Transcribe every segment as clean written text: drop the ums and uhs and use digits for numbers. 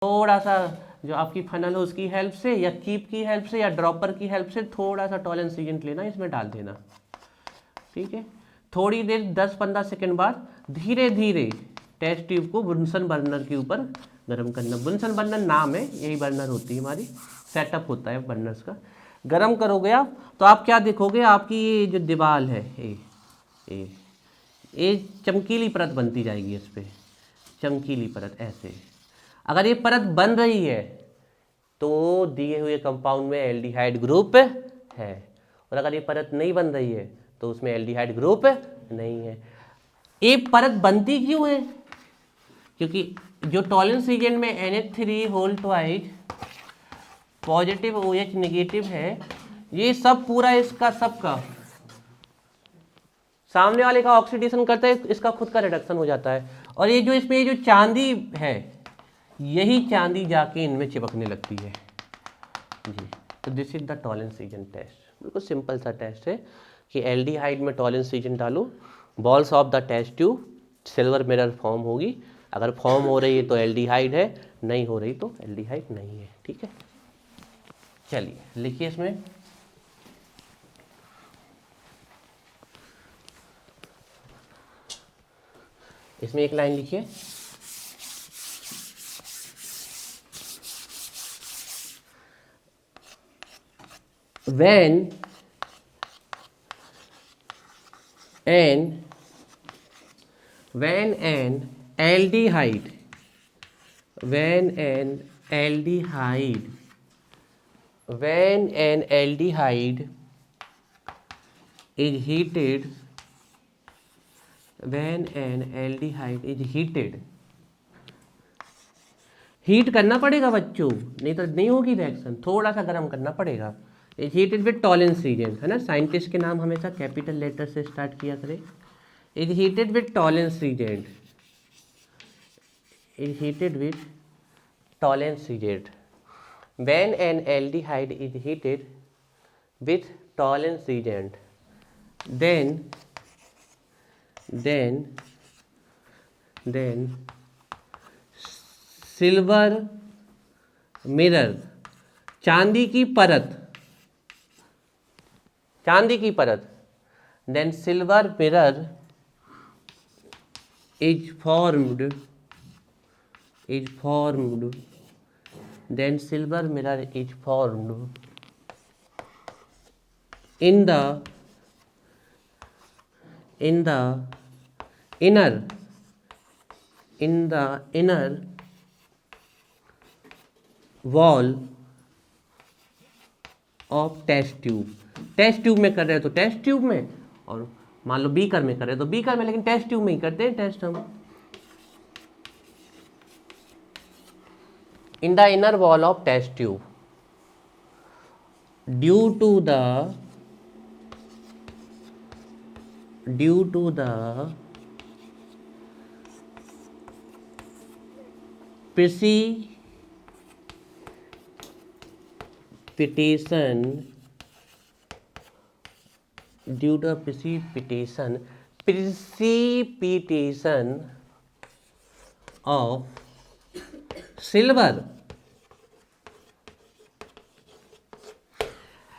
थोड़ा सा जो आपकी फनल हो उसकी हेल्प से या कीप की हेल्प से या ड्रॉपर की हेल्प से थोड़ा सा टॉलेंस एजेंट लेना, इसमें डाल देना, ठीक है। थोड़ी देर 10-15 सेकंड बाद धीरे धीरे टेस्ट ट्यूब को बुनसन बर्नर के ऊपर गर्म करना। बुनसन बर्नर नाम है, यही बर्नर होती है हमारी, सेटअप होता है बर्नर्स का। गर्म करोगे आप तो आप क्या देखोगे, आपकी ये जो दीवार है ये चमकीली परत बनती जाएगी, इस पर चमकीली परत ऐसे। अगर ये परत बन रही है तो दिए हुए कंपाउंड में एल्डिहाइड ग्रुप है, और अगर ये परत नहीं बन रही है तो उसमें एल्डिहाइड ग्रुप नहीं है। ये परत बनती क्यों है? क्योंकि जो टॉलेंस एजेंट में NH3 पॉजिटिव OH नेगेटिव है, ये सब पूरा इसका सबका सामने वाले का ऑक्सीडेशन करता है, इसका खुद का रिडक्शन हो जाता है, और ये जो इसमें जो चांदी है यही चांदी जाके इनमें चिपकने लगती है जी। तो this is the Tollens agent test. बिल्कुल सिंपल सा टेस्ट है कि एल्डिहाइड में टॉलेंस एजेंट डालो, walls of the test tube, silver mirror form होगी। अगर फॉर्म हो रही है तो एल्डिहाइड है, नहीं हो रही तो एल्डिहाइड नहीं है, ठीक है। चलिए लिखिए इसमें एक लाइन लिखिए, when an aldehyde is heated, heat करना पड़ेगा बच्चों, नहीं तो नहीं होगी रिएक्शन, थोड़ा सा गर्म करना पड़ेगा। Is heated with Tollens agent, है ना, साइंटिस्ट के नाम हमेशा कैपिटल लेटर से स्टार्ट किया करें। Is heated with Tollens agent, is heated with Tollens agent. When an aldehyde is heated with Tollens agent, then silver mirror, चांदी की परत, then silver mirror is formed, then silver mirror is formed in the inner wall of test tube. Test tube में कर रहे हो तो test tube में, और मान लो बीकर में कर रहे हो तो बीकर में, लेकिन टेस्ट ट्यूब में ही करते हैं टेस्ट हम। In the inner wall of test tube, due to the precipitation of silver।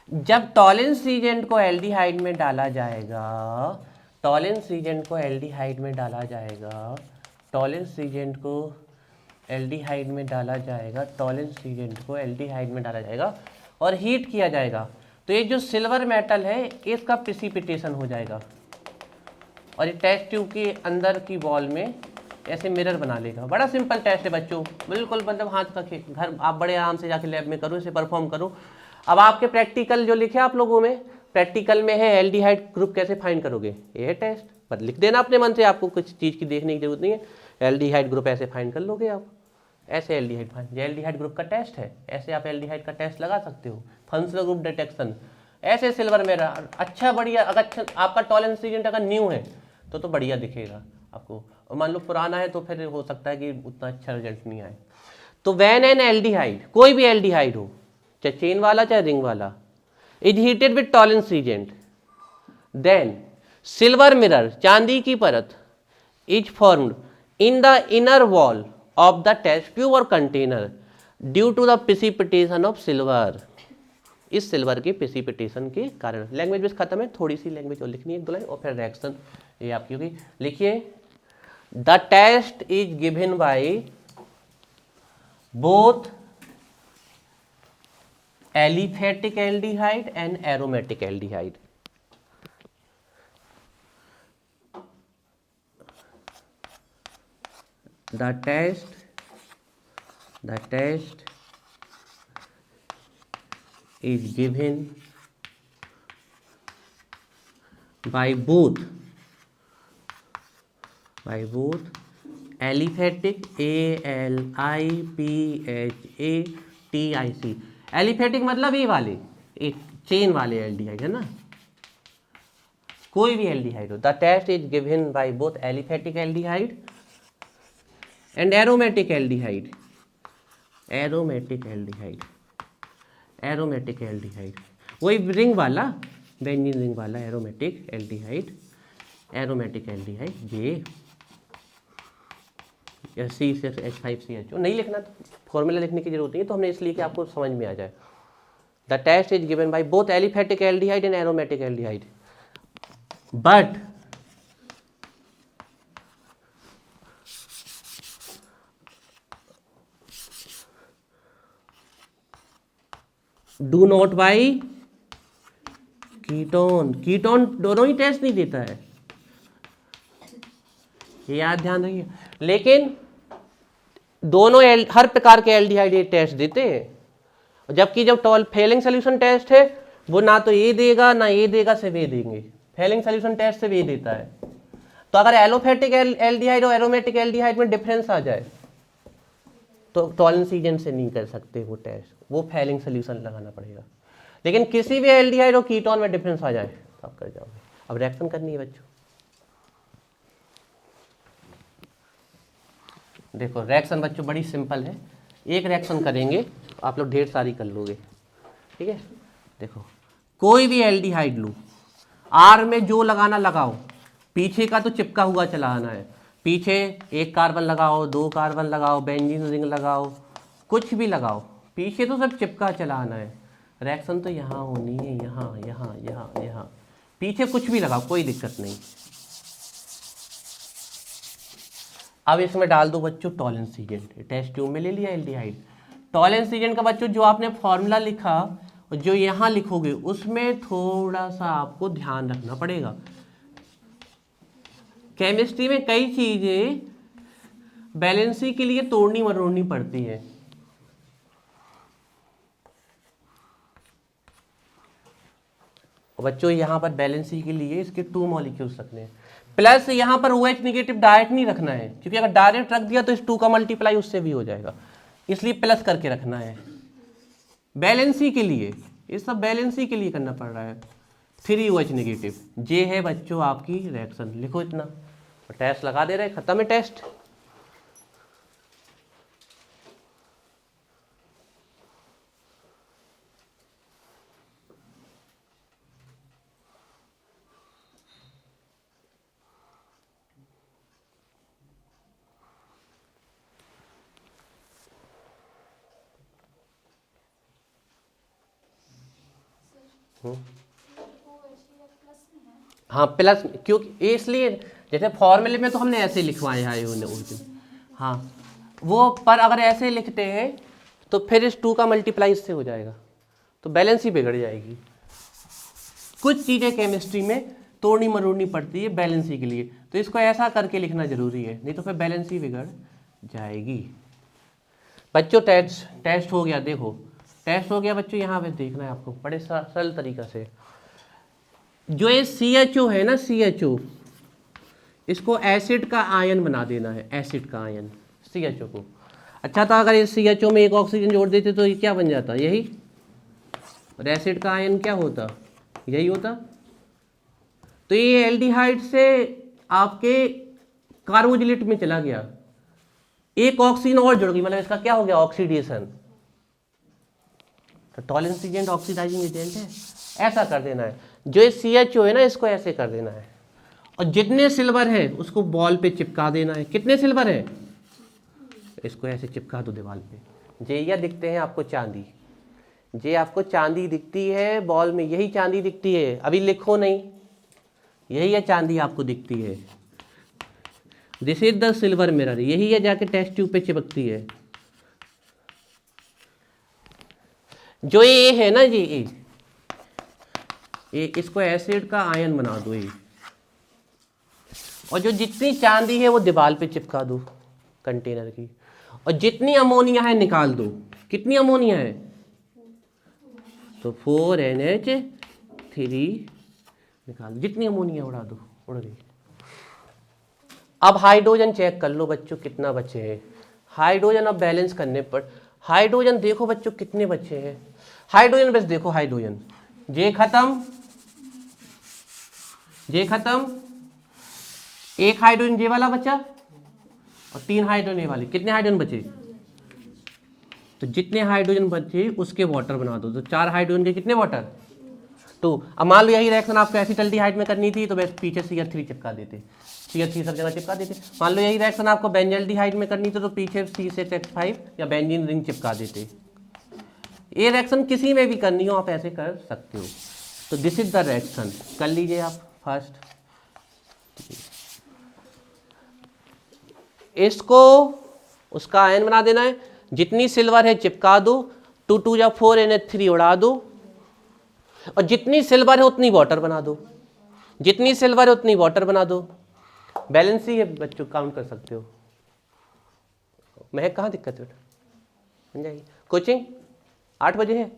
जब टॉलेंस एजेंट को एल्डिहाइड में डाला जाएगा, टॉलेंस एजेंट को एल्डिहाइड में डाला जाएगा, टॉलेंस एजेंट को एल्डिहाइड में डाला जाएगा, टॉलेंस एजेंट को एल्डिहाइड में डाला जाएगा और हीट किया जाएगा, तो ये जो सिल्वर मेटल है इसका प्रेसिपिटेशन हो जाएगा और ये टेस्ट ट्यूब के अंदर की वॉल में ऐसे मिरर बना लेगा। बड़ा सिंपल टेस्ट है बच्चों, बिल्कुल मतलब हाथ का घर, आप बड़े आराम से जाके लैब में करो, इसे परफॉर्म करो। अब आपके प्रैक्टिकल जो लिखे आप लोगों में, प्रैक्टिकल में है एल्डिहाइड ग्रुप कैसे फाइंड करोगे, ये है टेस्ट, पर लिख देना अपने मन से, आपको कुछ चीज़ की देखने की जरूरत नहीं है। एल्डिहाइड ग्रुप ऐसे फाइंड कर लोगे आप, ऐसे एल्डिहाइड फाइंड, ये एल्डिहाइड ग्रुप का टेस्ट है, ऐसे आप एल्डिहाइड का टेस्ट लगा सकते हो। फंक्शनल ग्रुप डिटेक्शन ऐसे सिल्वर में अच्छा बढ़िया, अगर अच्छा आपका टॉलेंस एजेंट अगर न्यू है तो बढ़िया दिखेगा आपको, और मान लो पुराना है तो फिर हो सकता है कि उतना अच्छा रिजल्ट नहीं आए। तो व्हेन एन एल्डिहाइड, कोई भी एल्डिहाइड हो, चाहे चेन वाला चाहे रिंग वाला, is heated with Tollens agent, then silver mirror, चांदी की परत, is formed in the inner wall of the test tube और container due to the precipitation of silver, इस सिल्वर के प्रेसिपिटेशन के कारण। लैंग्वेज बेस खत्म है, थोड़ी सी लैंग्वेज और लिखनी है, एक दो लाइन, और फिर रिएक्शन ये आपकी होगी। लिखिए, the test is given by both aliphatic aldehyde and aromatic aldehyde. The test is given by both aliphatic ALIPHATIC, aliphatic मतलब ये वाले एक चेन वाले एल्डिहाइड है ना, कोई भी एल्डिहाइड हो। The test is given by both aliphatic aldehyde and aromatic aldehyde, वही रिंग वाला, बेंजीन रिंग वाला एरोमेटिक एल्डिहाइड, ये C6H5CHO नहीं लिखना, तो फॉर्मूला लिखने की जरूरत नहीं है, तो हमने इसलिए कि आपको समझ में आ जाए। The test is given by both aliphatic aldehyde and aromatic aldehyde, but do not by ketone. Ketone दोनों ही टेस्ट नहीं देता है, ये याद ध्यान रखिए। लेकिन दोनों हर प्रकार के एल्डिहाइड ये टेस्ट देते हैं, जबकि जब फेलिंग सोल्यूशन टेस्ट है वो ना तो ये देगा ना ये देगा, सिर्फ ये देंगे। फेलिंग सोल्यूशन टेस्ट से ये देता है। तो अगर एलोफेटिक एल्डिहाइड और एरोमेटिक एल्डिहाइड में डिफरेंस आ जाए तो टॉलरेंस एजेंट से नहीं कर सकते वो टेस्ट, वो फेलिंग सोल्यूशन लगाना पड़ेगा। लेकिन किसी भी एल्डिहाइड और कीटोन में डिफरेंस आ जाए तो आप कर जाओगे। अब रिएक्शन करनी है बच्चों, देखो रिएक्शन बच्चों बड़ी सिंपल है, एक रिएक्शन करेंगे आप लोग ढेर सारी कर लोगे, ठीक है। देखो कोई भी एल्डिहाइड लो, आर में जो लगाना लगाओ, पीछे का तो चिपका हुआ चलाना है, पीछे एक कार्बन लगाओ, दो कार्बन लगाओ, बेंजीन रिंग लगाओ, कुछ भी लगाओ, पीछे तो सब चिपका चलाना है। रिएक्शन तो यहाँ होनी है, यहाँ यहाँ यहाँ यहाँ, पीछे कुछ भी लगाओ कोई दिक्कत नहीं। अब इसमें डाल दो बच्चों टॉलरेंस एजेंट, टेस्ट ट्यूब में ले लिया एल्डिहाइड। टॉलरेंस एजेंट का बच्चों जो आपने फॉर्मूला लिखा और जो यहाँ लिखोगे उसमें थोड़ा सा आपको ध्यान रखना पड़ेगा। केमिस्ट्री में कई चीजें बैलेंसी के लिए तोड़नी मरोड़नी पड़ती है। बच्चों यहाँ पर बैलेंसी के लिए इसके 2 मॉलिक्यूल्स रखने हैं, प्लस यहाँ पर OH नेगेटिव डायरेक्ट नहीं रखना है, क्योंकि अगर डायरेक्ट रख दिया तो इस 2 का मल्टीप्लाई उससे भी हो जाएगा, इसलिए प्लस करके रखना है बैलेंसी के लिए। ये सब बैलेंसी के लिए करना पड़ रहा है। 3 OH नेगेटिव, ये है बच्चों आपकी रिएक्शन। लिखो इतना, टेस्ट लगा दे रहे, खत्म है टेस्ट। हाँ प्लस, क्योंकि इसलिए जैसे फॉर्मूले में तो हमने ऐसे लिखवाए हैं उस दिन, हाँ वो, पर अगर ऐसे लिखते हैं तो फिर इस 2 का मल्टीप्लाई इससे हो जाएगा, तो बैलेंस ही बिगड़ जाएगी। कुछ चीज़ें केमिस्ट्री में तोड़नी मरोड़नी पड़ती है बैलेंसी के लिए, तो इसको ऐसा करके लिखना जरूरी है, नहीं तो फिर बैलेंस ही बिगड़ जाएगी। बच्चों टेस्ट हो गया, देखो टेस्ट हो गया बच्चों, यहाँ पे देखना है आपको बड़े सरल तरीका से। जो ये CHO है ना, CHO, इसको एसिड का आयन बना देना है, एसिड का आयन CHO को। अच्छा था अगर इस CHO में एक ऑक्सीजन जोड़ देते तो ये क्या बन जाता, यही, और एसिड का आयन क्या होता, यही होता। तो ये एल्डिहाइड से आपके कार्बोजिलेट में चला गया, एक ऑक्सीजन और जुड़ गई, मतलब इसका क्या हो गया, ऑक्सीडेशन। तो टॉलरेंस एजेंट ऑक्सीडाइजिंग एजेंट है, ऐसा कर देना है। जो CHO है ना, इसको ऐसे कर देना है, और जितने सिल्वर है उसको बॉल पे चिपका देना है। कितने सिल्वर है, इसको ऐसे चिपका दो दीवार पे। जे या दिखते हैं आपको चांदी, जे आपको चांदी दिखती है बॉल में, यही चांदी दिखती है, अभी लिखो नहीं, यही है चांदी आपको दिखती है। This is the silver mirror, यही है जाके टेस्ट ट्यूब पे चिपकती है। जो ये है ना ये इसको एसिड का आयन बना दो ये, और जो जितनी चांदी है वो दीवार पे चिपका दो कंटेनर की, और जितनी अमोनिया है निकाल दो। कितनी अमोनिया है? तो 4NH3 निकाल दो, जितनी अमोनिया उड़ा दो, उड़ गई। अब हाइड्रोजन चेक कर लो बच्चों कितना बचे हैं। हाइड्रोजन अब बैलेंस करने पर हाइड्रोजन देखो बच्चों कितने बचे हैं। हाइड्रोजन बस देखो, हाइड्रोजन जे खत्म, जे खत्म, एक हाइड्रोजन जे वाला बचा और 3 हाइड्रोजन ए वाले। कितने हाइड्रोजन बचे? तो जितने हाइड्रोजन बचे उसके वाटर बना दो। तो 4 हाइड्रोजन के कितने वाटर? 2। अब मान लो यही रिएक्शन आपको एसिटल्डिहाइड में करनी थी तो बस पीछे CH3 चिपका देते, CH3 सब जगह चिपका देते। मान लो यही रिएक्शन आपको बेंजल्डिहाइड में करनी थी तो पीछे C6H5 या बेंजीन रिंग चिपका देते। ये रिएक्शन किसी में भी करनी हो आप ऐसे कर सकते हो। तो दिस इज द रिएक्शन, कर लीजिए आप फर्स्ट। इसको उसका आयन बना देना है, जितनी सिल्वर है चिपका दो, 2 2 या 4NH3 उड़ा दो, और जितनी सिल्वर है उतनी वाटर बना दो, जितनी सिल्वर है उतनी वाटर बना दो। बैलेंस ही है बच्चों, काउंट कर सकते हो। महक कहाँ दिक्कत है? बन जाएगी। कोचिंग 8 बजे है।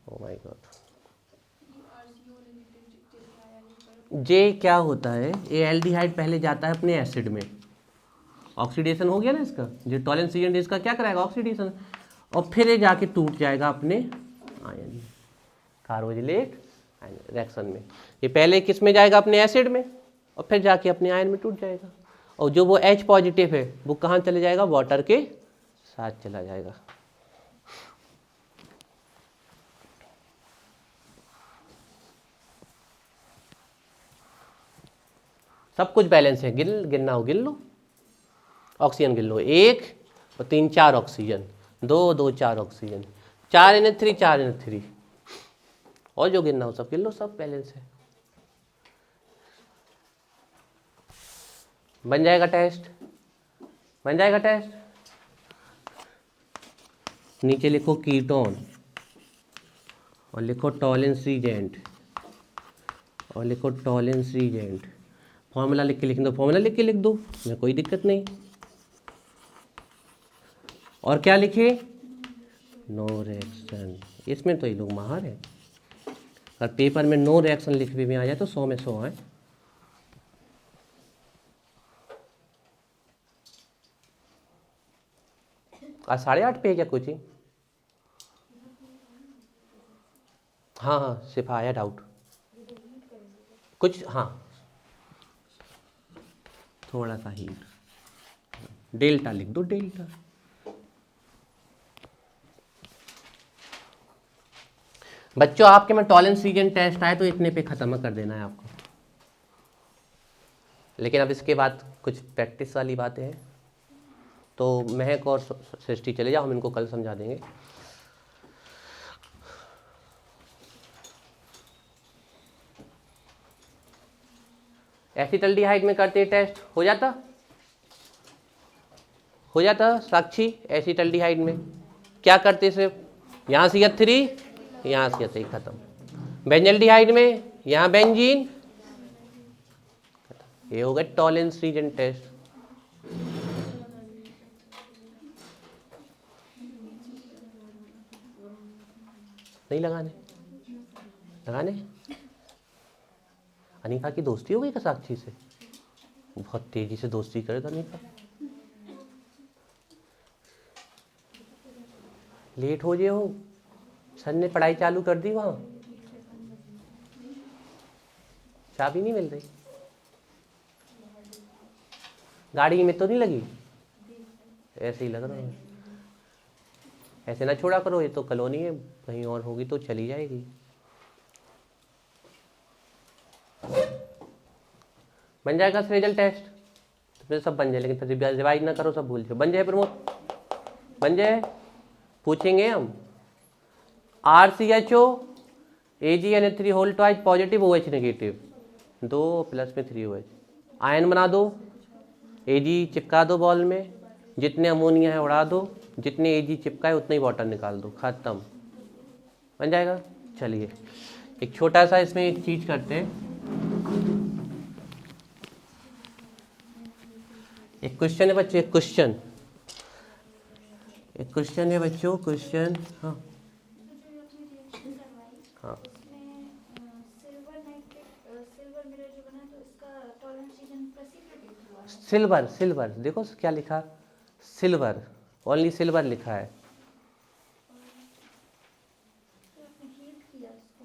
Oh my God. जे क्या होता है, ये एल्डिहाइड पहले जाता है अपने एसिड में, ऑक्सीडेशन हो गया ना इसका, जो टॉलेंस एजेंट इसका क्या कराएगा? ऑक्सीडेशन, और फिर ये जाके टूट जाएगा अपने आयन कार्बोजिलेट रिएक्शन में। ये पहले किस में जाएगा? अपने एसिड में, और फिर जाके अपने आयन में टूट जाएगा। और जो वो H पॉजिटिव है वो कहाँ चले जाएगा? वाटर के साथ चला जाएगा। सब कुछ बैलेंस है, गिनना हो गिन लो। ऑक्सीजन गिन लो, 1 और 3 4 ऑक्सीजन, 2 2 4 ऑक्सीजन, 4NH3 4NH3, और जो गिनना हो सब गिन लो, सब बैलेंस है। बन जाएगा टेस्ट, बन जाएगा टेस्ट। नीचे लिखो कीटोन, और लिखो टॉलेंस एजेंट, और लिखो टॉलेंस एजेंट। फॉर्मूला लिख के लिख दो, फॉर्मूला लिख के लिख दो, मैं कोई दिक्कत नहीं। और क्या लिखे? No reaction. इसमें तो ये लोग माहिर हैं, अगर पेपर में नो रिएक्शन लिख भी आ जाए तो 100 में 100 है। आज 8:30 पे है क्या कोचिंग? हाँ हाँ, सिर्फ आया डाउट कुछ। हाँ थोड़ा सा हीट, डेल्टा लिख दो, डेल्टा। बच्चों आपके में टॉलेंस रीजन टेस्ट आए तो इतने पे खत्म कर देना है आपको, लेकिन अब इसके बाद कुछ प्रैक्टिस वाली बातें हैं। तो महक और सृष्टि चले जाओ, हम इनको कल समझा देंगे। एसिटल्डिहाइड में करते टेस्ट, हो जाता साक्षी? एसिटल्डिहाइड में क्या करते? सिर्फ यहाँ CH3, यहाँ CH3 खत्म। बेंजल्डिहाइड में यहाँ बेंजीन, ये हो गया टॉलेंस रीजन टेस्ट। नहीं लगाने, लगाने। अनीका की दोस्ती हो गई क्या साक्षी से? बहुत तेजी से दोस्ती करे था अनीका। लेट हो गए हो, सर ने पढ़ाई चालू कर दी वहाँ, चाबी नहीं मिल रही, गाड़ी में तो नहीं लगी? ऐसे ही लग रहा है। ऐसे ना छोड़ा करो, ये तो कॉलोनी है, कहीं और होगी तो चली जाएगी। बन जाएगा रिजल्ट टेस्ट। इसमें सब बन जाए, लेकिन फिर रिवाइज ना करो, सब भूल जाओ। बन जाए प्रमोद, बन जाए। पूछेंगे हम RCHO AgNH3 whole twice positive OH negative, 2 plus में 3 OH। आयन बना दो, Ag चिपका दो बॉल में, जितने अमोनिया है उड़ा दो, जितने Ag चिपका है उतने ही वाटर निकाल दो, खत्म, बन जाएगा। चलिए एक छोटा सा इसमें एक चीज करते हैं, एक क्वेश्चन है बच्चों, एक क्वेश्चन है बच्चों, क्वेश्चन। हाँ हाँ, सिल्वर देखो क्या लिखा, सिल्वर, ओनली सिल्वर लिखा है।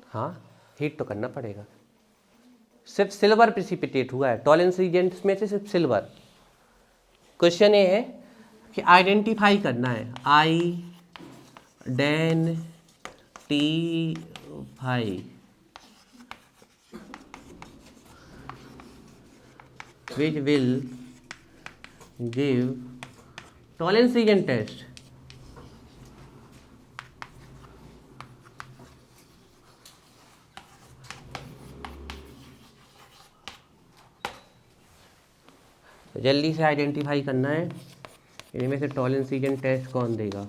हाँ हीट तो करना पड़ेगा, सिर्फ सिल्वर प्रेसिपिटेट हुआ है टॉलरेंस रीजेंट्स में से, सिर्फ सिल्वर। क्वेश्चन ये है कि आइडेंटिफाई करना है, identify which will give tolerance region test. जल्दी से आइडेंटिफाई करना है, इनमें से टॉलरेंस रीजन टेस्ट कौन देगा।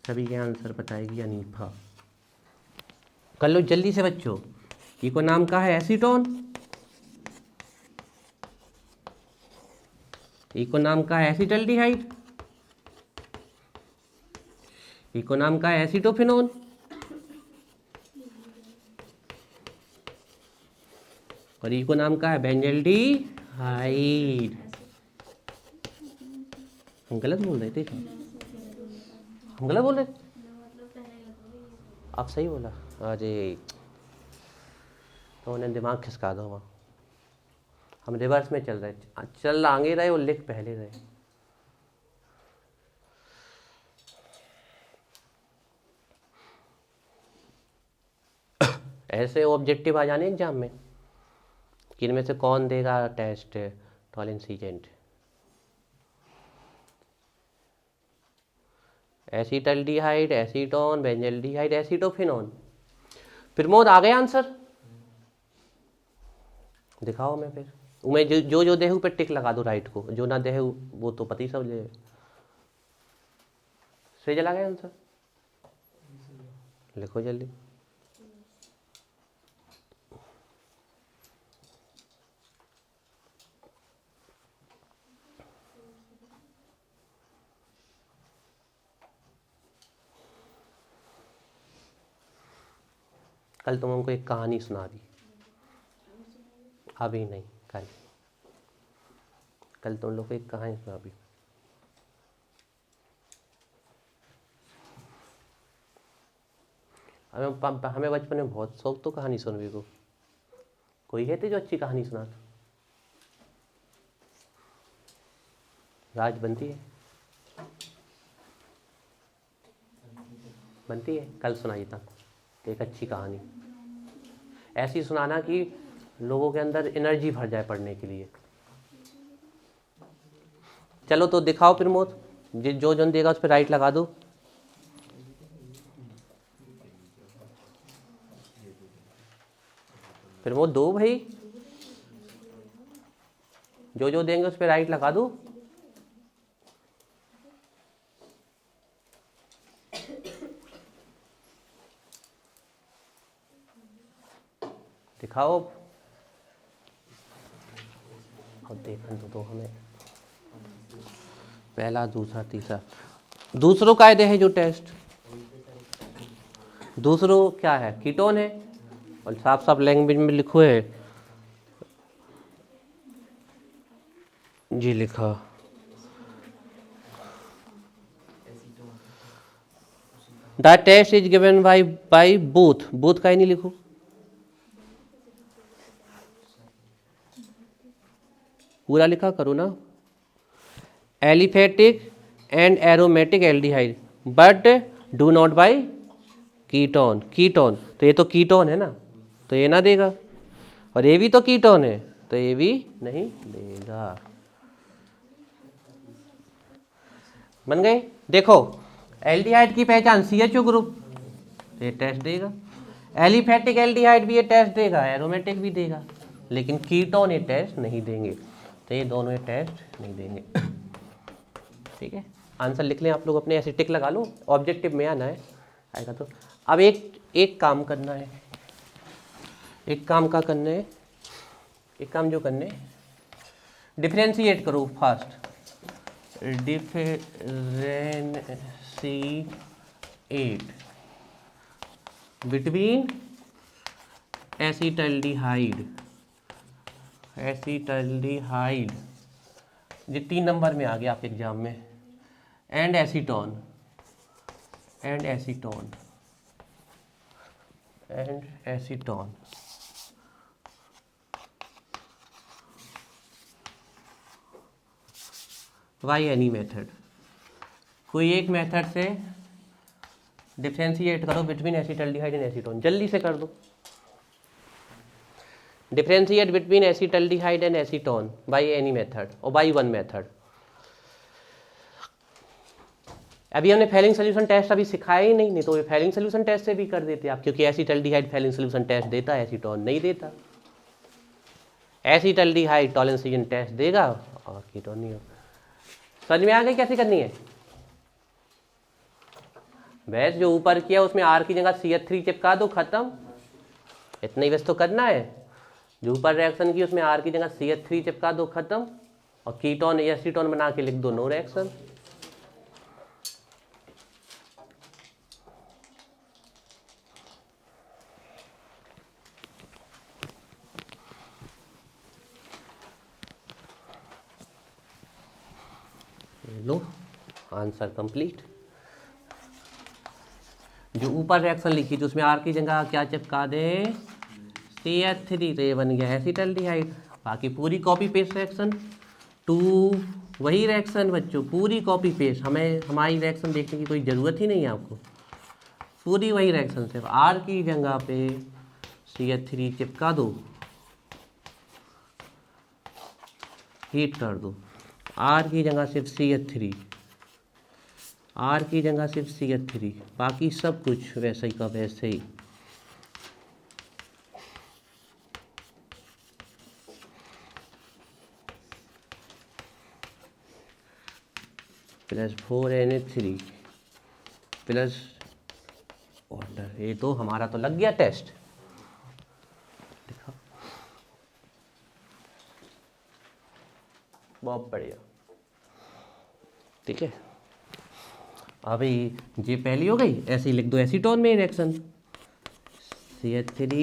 सभी के आंसर बताएगी अनीफा। कर लो जल्दी से बच्चों। ई को नाम का है एसीटोन, ई को नाम का है एसिटल्डिहाइड, ई को नाम का है एसीटोफिनोन, और ई को नाम का है बेंजल्डिहाइड। हम गलत बोल रहे थे, हम गलत बोल रहे थे, आप सही बोला। अरे तो उन्हें दिमाग खिसका दो वहाँ, हम रिवर्स में चल रहे, चल आगे रहे और लिख पहले रहे। ऐसे ऑब्जेक्टिव आ जाने एग्जाम में कि इनमें से कौन देगा test Tollens reagent. Acetaldehyde, acetone, benzaldehyde, acetophenone. Pramod आ गए आंसर, दिखाओ मैं फिर मैं जो देहू पे टिक लगा दो राइट को, जो ना देहू वो तो पति सब ले। सही चला गया आंसर, लिखो जल्दी। कल तुम हमको एक कहानी सुना दी, अभी नहीं, कल तुम लोग को एक कहानी सुना दी। हमें बचपन में बहुत शौक तो कहानी सुनने को। कोई है थे जो अच्छी कहानी सुना? राज बनती है, बनती है, कल सुनाई था एक अच्छी कहानी, ऐसी सुनाना कि लोगों के अंदर एनर्जी भर जाए पढ़ने के लिए। चलो तो दिखाओ प्रमोद, जो जन देगा उस पर राइट लगा दो। प्रमोद दो भाई, जो देंगे उस पर राइट लगा दो। दिखाओ और देखने तो दो हमें, पहला दूसरा तीसरा। दूसरों कायदे है जो टेस्ट, दूसरों क्या है, कीटोन है, और साफ साफ लैंग्वेज में लिखो है जी, लिखा the test is given by both का ही नहीं लिखो, पूरा लिखा करो ना, aliphatic and aromatic aldehyde but do not by ketone. Ketone तो ये तो कीटोन है ना, तो ये ना देगा, और ये भी तो कीटोन है तो ये भी नहीं देगा। बन गए। देखो एल्डिहाइड की पहचान CHO ग्रुप, ये टेस्ट देगा। एलिफेटिक एल्डिहाइड भी ये टेस्ट देगा, एरोमेटिक भी देगा, लेकिन कीटोन ये टेस्ट नहीं देंगे, तो ये दोनों ये टेस्ट नहीं देंगे। ठीक है, आंसर लिख लें आप लोग अपने, ऐसे टिक लगा लो, ऑब्जेक्टिव में आना है आएगा तो। अब एक काम करना है, एक काम का करना है, एक काम जो करने, डिफरेंशिएट करो fast, differentiate between acetaldehyde, acetaldehyde ये 3 नंबर में आ गया आपके एग्जाम में, and acetone, and acetone, and acetone. By any method, कोई एक मेथड से डिफरेंशिएट करो बिटवीन एसिटल्डिहाइड एंड एसीटोन, जल्दी से कर दो। Differentiate between acetaldehyde and acetone by any method और बाय वन मेथड। अभी हमने फेलिंग सोल्यूशन टेस्ट अभी सिखाया ही नहीं, नहीं तो ये फेलिंग सोल्यूशन टेस्ट से भी कर देते आप, क्योंकि एसिटल्डिहाइड फेलिंग सोल्यूशन टेस्ट देता है, एसीटोन नहीं देता। एसिटल्डिहाइड टॉलरेंस रीजन टेस्ट देगा और कीटोन नहीं होगा। समझ में आ गई कैसे करनी है? बस जो ऊपर किया उसमें R की जगह CH3 चिपका दो, खत्म। इतना ही बस तो करना है। जो ऊपर रिएक्शन की उसमें R की जगह CH3 चिपका दो, खत्म। और कीटोन या एसीटोन बना के लिख दो, नो रिएक्शन। लो आंसर कंप्लीट। जो ऊपर रिएक्शन लिखी थी उसमें R की जगह क्या चिपका दे, CH3, तो ये बन गया एसिटल्डिहाइड। बाकी पूरी कॉपी पेस्ट रिएक्शन, 2 वही रिएक्शन बच्चों, पूरी कॉपी पेस्ट। हमें हमारी रिएक्शन देखने की कोई ज़रूरत ही नहीं है आपको, पूरी वही रिएक्शन, सिर्फ R की जगह पे CH3 चिपका दो, हीट कर दो। R की जगह सिर्फ CH3, R की जगह सिर्फ CH3, बाकी सब कुछ वैसे ही का वैसे ही। प्लस 4Na3 प्लस वाटर, ये तो हमारा तो लग गया टेस्ट। देखा, बहुत बढ़िया। ठीक है, अभी ये पहली हो गई, ऐसे ही लिख दो एसीटोन में reaction, CH3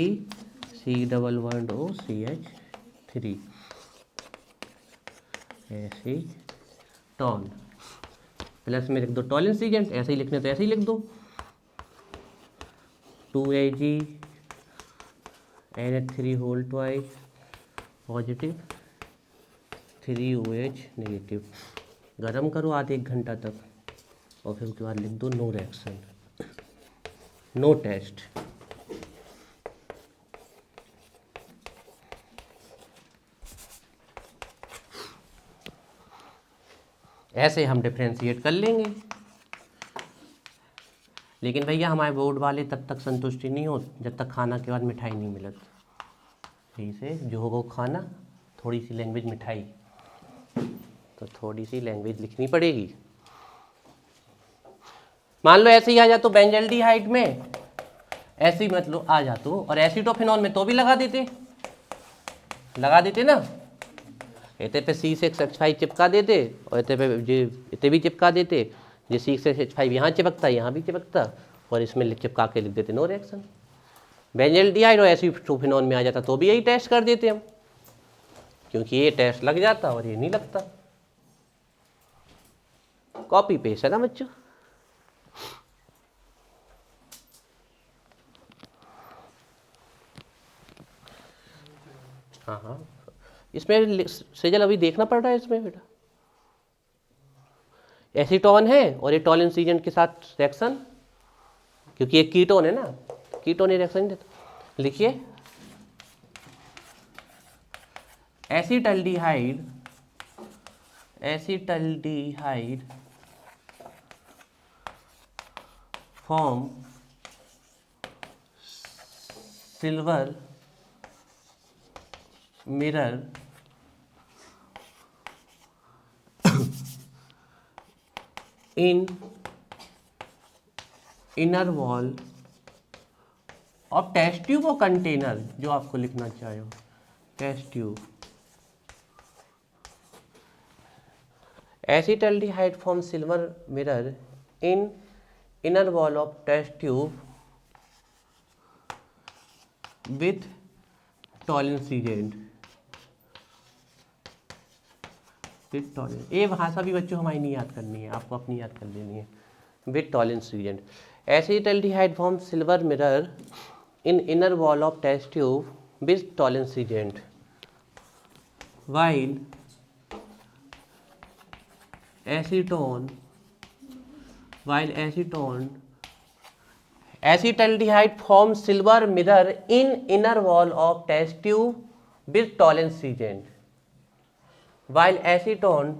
C11O CH3 acetone, plus में लिख दो टॉलरेंस एजेंट, ऐसे ही लिखने तो ऐसे ही लिख दो, 2Ag NH3 whole twice positive, 3OH negative. गरम करो आधे 1 घंटा तक और फिर उसके बाद लिख दो नो रिएक्शन, नो टेस्ट। ऐसे हम डिफरेंशिएट कर लेंगे। लेकिन भैया हमारे बोर्ड वाले तब तक संतुष्टि नहीं हो जब तक खाना के बाद मिठाई नहीं मिलत। यही से जो होगा खाना, थोड़ी सी लैंग्वेज मिठाई, तो थोड़ी सी लैंग्वेज लिखनी पड़ेगी। मान लो ऐसे ही आ जातो बेंजल्डिहाइड में, ऐसे ही मतलब आ जातो, और एसिटोफिनॉल में तो भी लगा देते ना, इतने पे C6H5 चिपका देते और इतने भी चिपका देते। जो C6H5 यहाँ चिपकता है यहाँ भी चिपकता, और इसमें चिपका के लिख देते नो रिएक्शन। बेंजल्डिहाइड और एसिटोफिनॉल में आ जाता तो भी यही टेस्ट कर देते हम, क्योंकि ये टेस्ट लग जाता और ये नहीं लगता। कॉपी पेस्ट है ना बच्चों। हाँ, इसमें सेजल अभी देखना पड़ रहा है इसमें बेटा, एसीटोन है और ये टॉलेंस एजेंट के साथ रिएक्शन, क्योंकि ये कीटोन है ना, कीटोन ये रिएक्शन देता। लिखिए acetaldehyde, acetaldehyde form silver mirror in inner wall of test tube और कंटेनर, जो आपको लिखना चाहे हो, test tube. Acetaldehyde form silver mirror in inner wall of test tube with Tollens agent, with Tollens. ये भाषा भी बच्चों हमारी नहीं याद करनी है, आपको अपनी याद कर लेनी है। With Tollens agent, acetaldehyde form silver mirror in inner wall of test tube with Tollens agent while acetaldehyde forms silver mirror in inner wall of test tube with tolerance agent, while acetone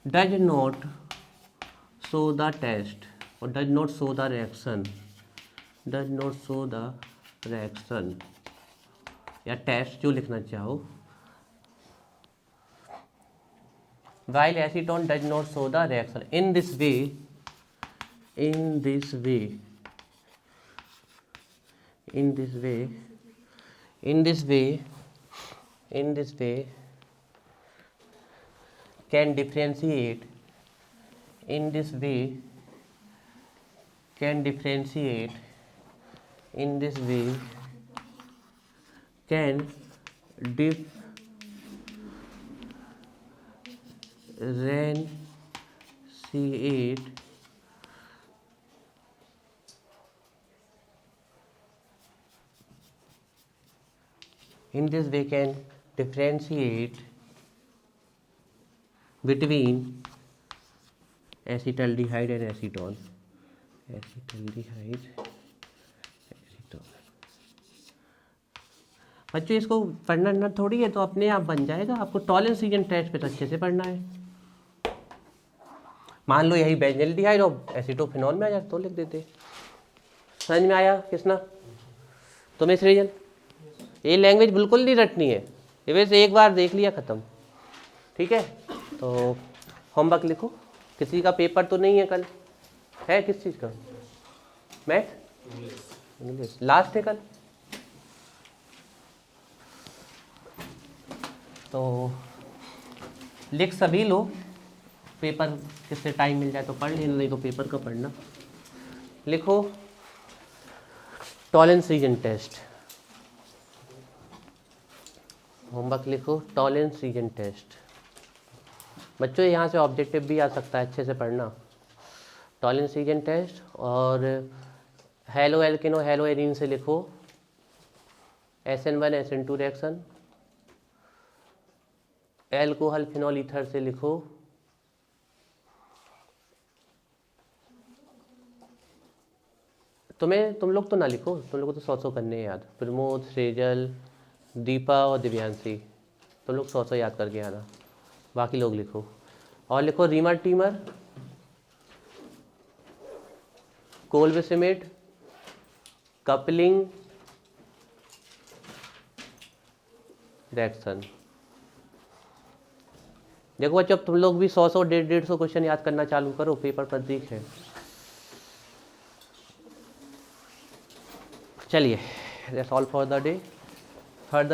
does not show the test or does not show the reaction, या test जो लिखना चाहो। While acetone does not show the reaction. In this way can differentiate between acetaldehyde and acetone. बच्चों इसको पढ़ना थोड़ी है, तो अपने आप बन जाएगा। आपको टॉलेंस एजेंट टेस्ट पे तो अच्छे से पढ़ना है। मान लो यही बेंजल्डिहाइड और एसिटोफिनॉल में आ जाए तो लिख देते। समझ में आया किसना? तुम्हें सृजन, ये लैंग्वेज बिल्कुल नहीं रटनी है, ये वैसे एक बार देख लिया ख़त्म। ठीक है, तो होमवर्क लिखो। किसी का पेपर तो नहीं है कल? है किस चीज़ का? मैथ, इंग्लिश लास्ट है कल। तो लिख सभी लो, पेपर किससे टाइम मिल जाए तो पढ़ लेना, नहीं तो पेपर का पढ़ना। लिखो टॉलेंस एजेंट टेस्ट, होमवर्क लिखो टॉलेंस एजेंट टेस्ट। बच्चों यहाँ से ऑब्जेक्टिव भी आ सकता है, अच्छे से पढ़ना। टॉलेंस एजेंट टेस्ट और हेलो एल्केनो हेलो एरीन से लिखो SN1 SN2 reaction. Alcohol phenol ether से लिखो तुम लोग तो ना लिखो, तुम लोग को तो 100 करने हैं याद। प्रमोद, सृजल, दीपा और दिव्यांशी, तुम लोग 100 याद करके आना। बाकी लोग लिखो और लिखो रीमर टीमर, कोलविसिमेट, कपलिंग रिएक्शन। देखो जब तुम लोग भी 100 150 क्वेश्चन याद करना चालू करो, पेपर पर दिख है। चलिए, that's all for the day. Further